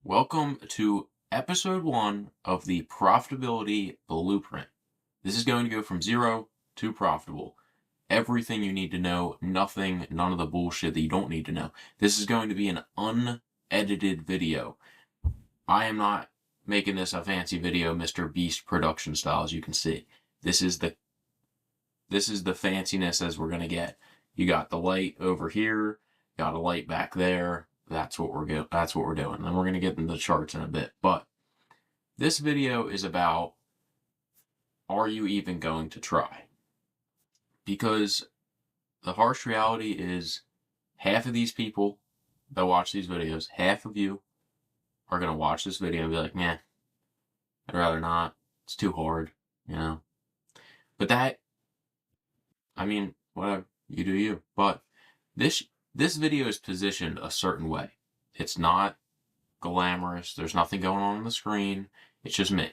Welcome to episode 1 of the Profitability Blueprint. This is going to go from zero to profitable. Everything you need to know, none of the bullshit that you don't need to know. This is going to be an unedited video. I am not making this a fancy video, Mr. Beast production style, as you can see. This is the fanciness as we're going to get. You got the light over here, got a light back there. That's what we're doing. And we're going to get into the charts in a bit. But this video is about, are you even going to try? Because the harsh reality is half of these people that watch these videos, half of you are going to watch this video and be like, man, I'd rather not. It's too hard, But whatever, you do you. But this video is positioned a certain way. It's not glamorous. There's nothing going on the screen. It's just me.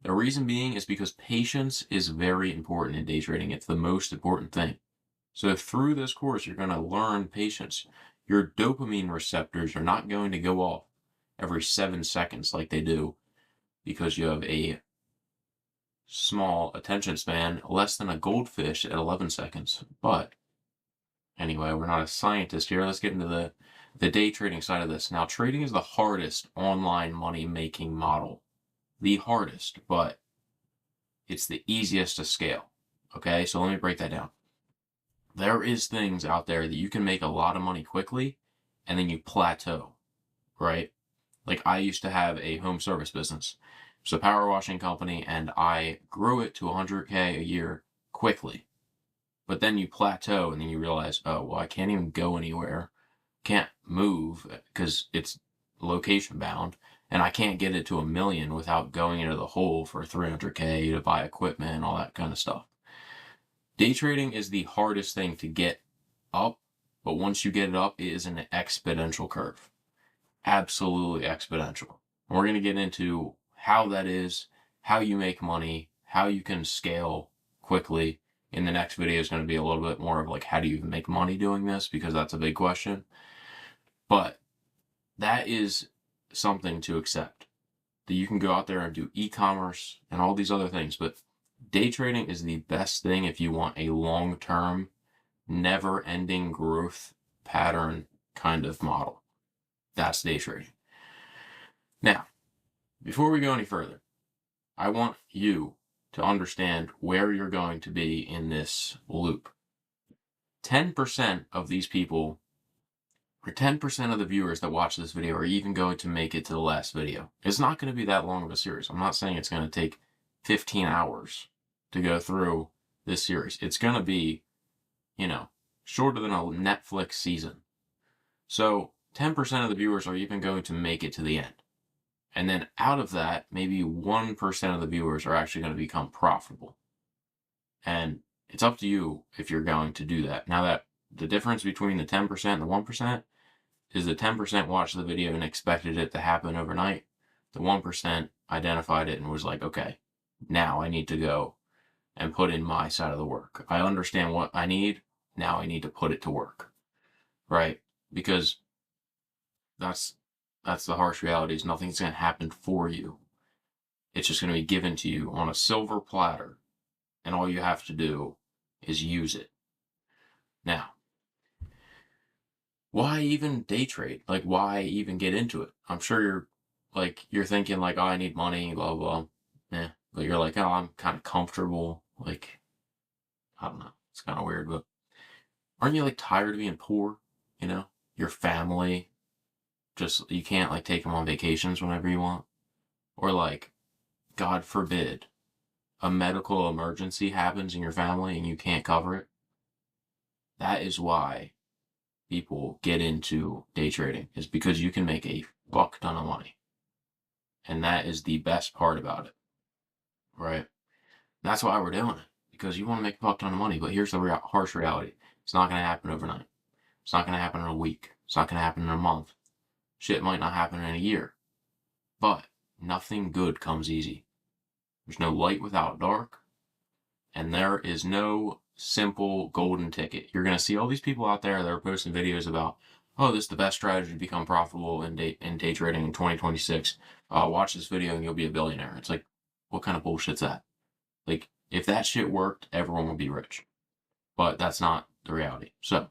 The reason being is because patience is very important in day trading. It's the most important thing. So through this course, you're going to learn patience. Your dopamine receptors are not going to go off every 7 seconds like they do because you have a small attention span, less than a goldfish at 11 seconds. But anyway, we're not a scientist here. Let's get into the day trading side of this. Now, trading is the hardest online money-making model. The hardest, but it's the easiest to scale. Okay, so let me break that down. There is things out there that you can make a lot of money quickly, and then you plateau, right? Like I used to have a home service business. It's a power washing company, and I grew it to 100K a year quickly. But then you plateau and then you realize, oh, well, I can't even go anywhere. Can't move because it's location bound. And I can't get it to 1 million without going into the hole for 300K to buy equipment and all that kind of stuff. Day trading is the hardest thing to get up. But once you get it up, it is an exponential curve. Absolutely exponential. And we're going to get into how that is, how you make money, how you can scale quickly. In the next video is going to be a little bit more of like, how do you even make money doing this? Because that's a big question. But that is something to accept. That you can go out there and do e-commerce and all these other things. But day trading is the best thing if you want a long-term, never-ending growth pattern kind of model. That's day trading. Now, before we go any further, I want you to understand where you're going to be in this loop. 10% of these people, or 10% of the viewers that watch this video are even going to make it to the last video. It's not going to be that long of a series. I'm not saying it's going to take 15 hours to go through this series. It's going to be, shorter than a Netflix season. So 10% of the viewers are even going to make it to the end. And then out of that, maybe 1% of the viewers are actually going to become profitable. And it's up to you if you're going to do that. Now that the difference between the 10% and the 1% is the 10% watched the video and expected it to happen overnight. The 1% identified it and was like, okay, now I need to go and put in my side of the work. I understand what I need. Now I need to put it to work, right? Because that's the harsh reality is nothing's going to happen for you. It's just going to be given to you on a silver platter. And all you have to do is use it. Now, why even day trade? Like, why even get into it? I'm sure you're thinking like, oh, I need money, blah, blah, blah. But you're like, oh, I'm kind of comfortable. Like, I don't know. It's kind of weird, but aren't you like tired of being poor? Your family. Just, you can't like take them on vacations whenever you want. Or like, God forbid, a medical emergency happens in your family and you can't cover it. That is why people get into day trading, is because you can make a buck ton of money. And that is the best part about it, right? That's why we're doing it, because you want to make a buck ton of money. But here's the harsh reality. It's not going to happen overnight. It's not going to happen in a week. It's not going to happen in a month. Shit might not happen in a year. But nothing good comes easy. There's no light without dark. And there is no simple golden ticket. You're going to see all these people out there that are posting videos about, oh, this is the best strategy to become profitable in day trading in 2026. Watch this video and you'll be a billionaire. It's like, what kind of bullshit's that? Like, if that shit worked, everyone would be rich. But that's not the reality. So,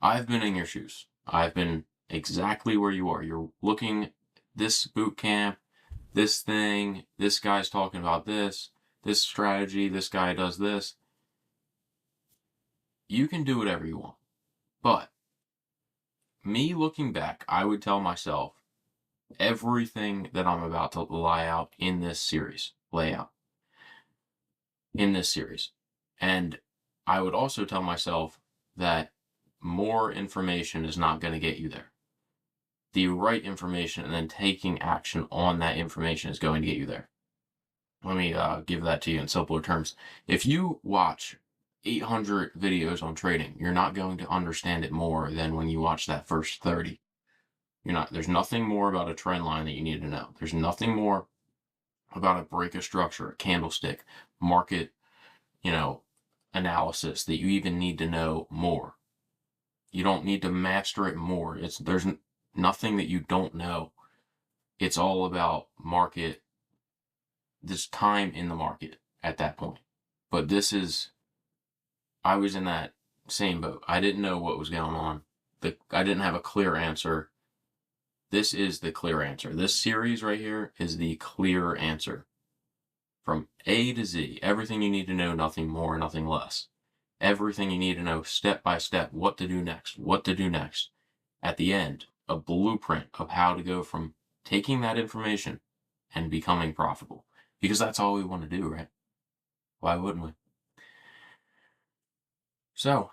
I've been in your shoes. I've been exactly where you are. You're looking this boot camp, this thing, this guy's talking about this strategy, this guy does this. You can do whatever you want. But me looking back, I would tell myself everything that I'm about to lay out in this series. And I would also tell myself that more information is not going to get you there. The right information and then taking action on that information is going to get you there. Let me give that to you in simpler terms. If you watch 800 videos on trading, you're not going to understand it more than when you watch that first 30. There's nothing more about a trend line that you need to know. There's nothing more about a break of structure, a candlestick, market, analysis that you even need to know more. You don't need to master it more. There's nothing that you don't know. It's all about market, this time in the market at that point. But I was in that same boat. I didn't know what was going on. I didn't have a clear answer. This is the clear answer. This series right here is the clear answer. From A to Z, everything you need to know, nothing more, nothing less. Everything you need to know step by step, what to do next. At the end, a blueprint of how to go from taking that information and becoming profitable. Because that's all we want to do, right? Why wouldn't we? So,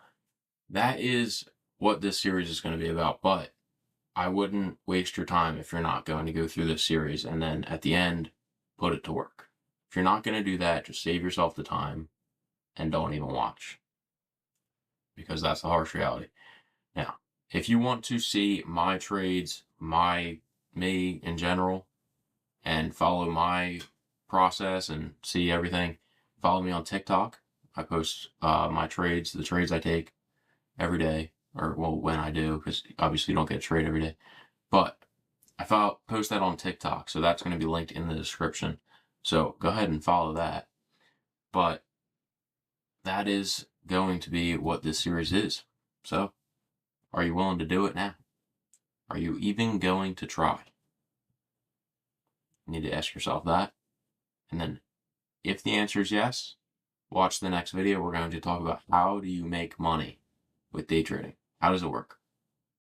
that is what this series is going to be about, but I wouldn't waste your time if you're not going to go through this series and then at the end, put it to work. If you're not going to do that, just save yourself the time and don't even watch. Because that's the harsh reality. Now, if you want to see my trades, me in general, and follow my process and see everything, follow me on TikTok. I post my trades, the trades I take every day, or when I do, because obviously you don't get a trade every day. But I post that on TikTok, so that's going to be linked in the description. So go ahead and follow that. But that is going to be what this series is. So, are you willing to do it now? Are you even going to try? You need to ask yourself that. And then, if the answer is yes, watch the next video. We're going to talk about how do you make money with day trading? How does it work?